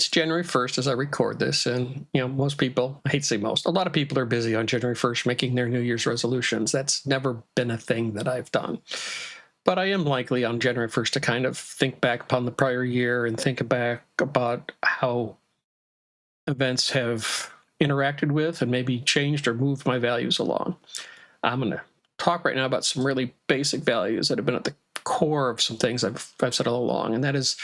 It's January 1st as I record this, and most people, I hate to say most, a lot of people are busy on January 1st making their New Year's resolutions. That's never been a thing that I've done. But I am likely on January 1st to kind of think back upon the prior year and think back about how events have interacted with and maybe changed or moved my values along. I'm going to talk right now about some really basic values that have been at the core of some things I've said all along, and that is,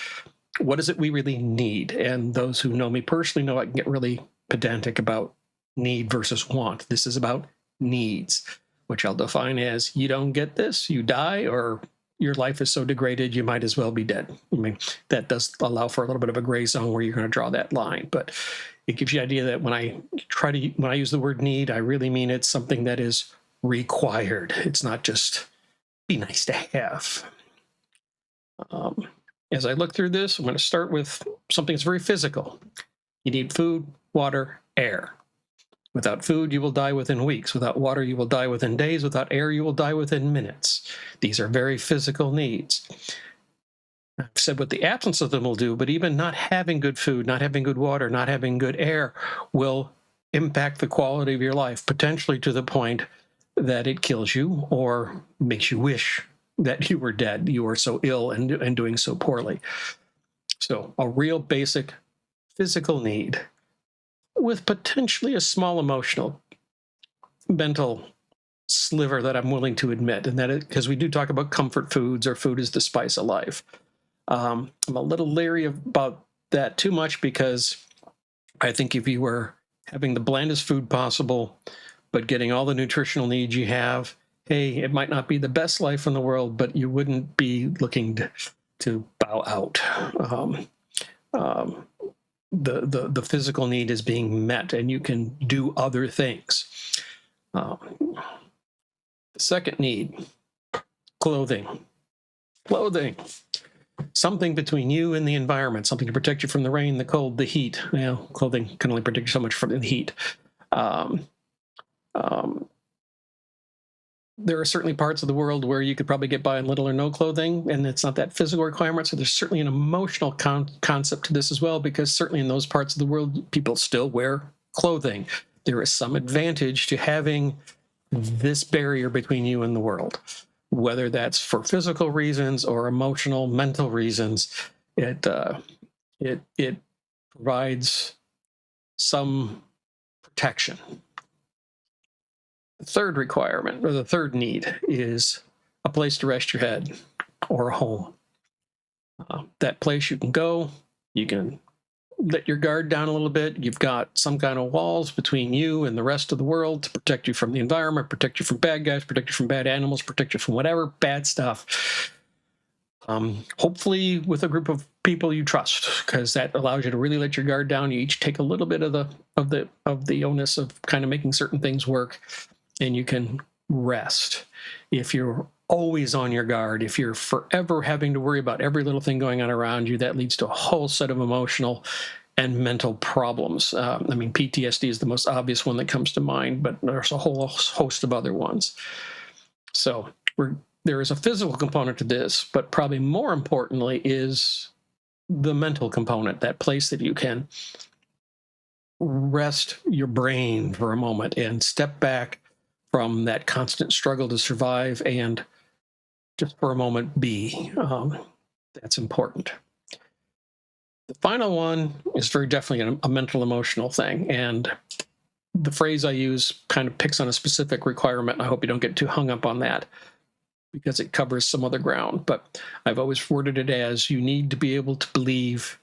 what is it we really need? And those who know me personally know I can get really pedantic about need versus want. This is about needs, which I'll define as you don't get this, you die, or your life is so degraded you might as well be dead. I mean, that does allow for a little bit of a gray zone where you're going to draw that line, but it gives you the idea that when I use the word need, I really mean it's something that is required. It's not just be nice to have. As I look through this, I'm going to start with something that's very physical. You need food, water, air. Without food, you will die within weeks. Without water, you will die within days. Without air, you will die within minutes. These are very physical needs. I've said what the absence of them will do, but even not having good food, not having good water, not having good air will impact the quality of your life, potentially to the point that it kills you or makes you wish that you were dead. You are so ill and doing so poorly. So a real basic physical need with potentially a small emotional, mental sliver that I'm willing to admit. And that is because we do talk about comfort foods, or food is the spice of life. I'm a little leery about that too much, because I think if you were having the blandest food possible, but getting all the nutritional needs you have, hey, it might not be the best life in the world, but you wouldn't be looking to bow out. The physical need is being met, and you can do other things. The second need, clothing. Clothing. Something between you and the environment, something to protect you from the rain, the cold, the heat. Well, clothing can only protect you so much from the heat. There are certainly parts of the world where you could probably get by on little or no clothing, and it's not that physical requirement. So there's certainly an emotional concept to this as well, because certainly in those parts of the world, people still wear clothing. There is some advantage to having this barrier between you and the world, whether that's for physical reasons or emotional, mental reasons. It provides some protection. The third requirement, or the third need, is a place to rest your head, or a home. That place you can go, you can let your guard down a little bit. You've got some kind of walls between you and the rest of the world to protect you from the environment, protect you from bad guys, protect you from bad animals, protect you from whatever bad stuff. Hopefully with a group of people you trust, because that allows you to really let your guard down. You each take a little bit of the onus of kind of making certain things work, and you can rest. If you're always on your guard, if you're forever having to worry about every little thing going on around you, that leads to a whole set of emotional and mental problems. PTSD is the most obvious one that comes to mind, but there's a whole host of other ones. So there is a physical component to this, but probably more importantly is the mental component, that place that you can rest your brain for a moment and step back from that constant struggle to survive and just for a moment be. That's important. The final one is very definitely a mental emotional thing, and the phrase I use kind of picks on a specific requirement, and I hope you don't get too hung up on that because it covers some other ground. But I've always worded it as, you need to be able to believe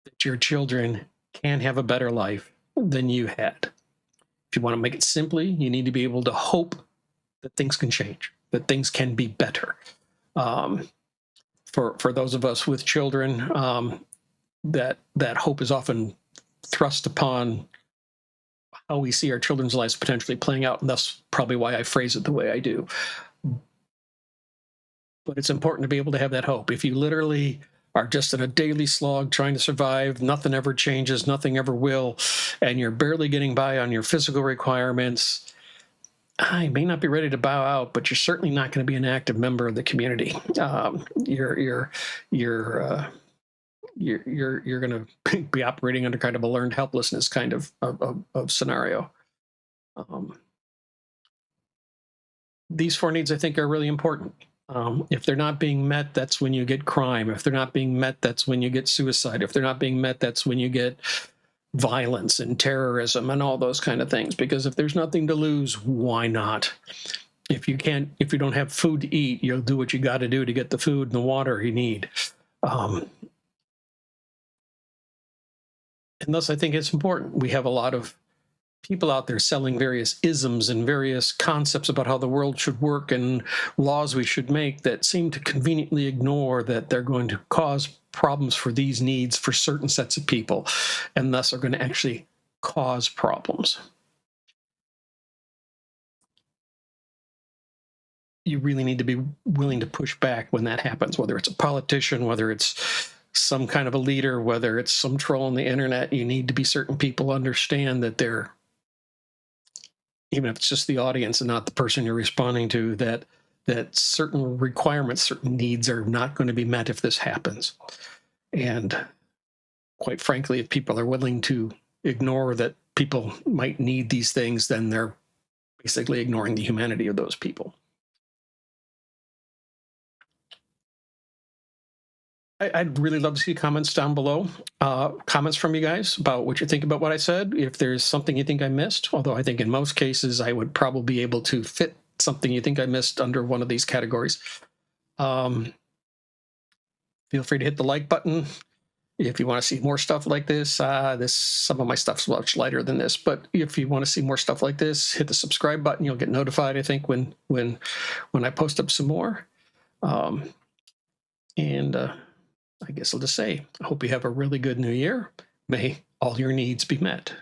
that your children can have a better life than you had. If you want to make it simply, you need to be able to hope that things can change, that things can be better. For those of us with children, that hope is often thrust upon how we see our children's lives potentially playing out, and that's probably why I phrase it the way I do. But it's important to be able to have that hope. If you literally are just in a daily slog trying to survive, nothing ever changes, nothing ever will, and you're barely getting by on your physical requirements, I may not be ready to bow out, but you're certainly not going to be an active member of the community. you're going to be operating under kind of a learned helplessness kind of scenario. These four needs, I think, are really important. If they're not being met, that's when you get crime. If they're not being met, that's when you get suicide. If they're not being met, that's when you get violence and terrorism and all those kind of things. Because if there's nothing to lose, why not? If you don't have food to eat, you'll do what you got to do to get the food and the water you need. And thus, I think it's important. We have a lot of people out there selling various isms and various concepts about how the world should work and laws we should make that seem to conveniently ignore that they're going to cause problems for these needs for certain sets of people, and thus are going to actually cause problems. You really need to be willing to push back when that happens, whether it's a politician, whether it's some kind of a leader, whether it's some troll on the internet. You need to be certain people understand that they're, even if it's just the audience and not the person you're responding to, that certain requirements, certain needs are not going to be met if this happens. And quite frankly, if people are willing to ignore that people might need these things, then they're basically ignoring the humanity of those people. I'd really love to see comments down below, comments from you guys about what you think about what I said. If there's something you think I missed, although I think in most cases I would probably be able to fit something you think I missed under one of these categories. Feel free to hit the like button. If you want to see more stuff like this, some of my stuff's much lighter than this, but if you want to see more stuff like this, hit the subscribe button. You'll get notified, I think, when I post up some more. I guess I'll just say, I hope you have a really good new year. May all your needs be met.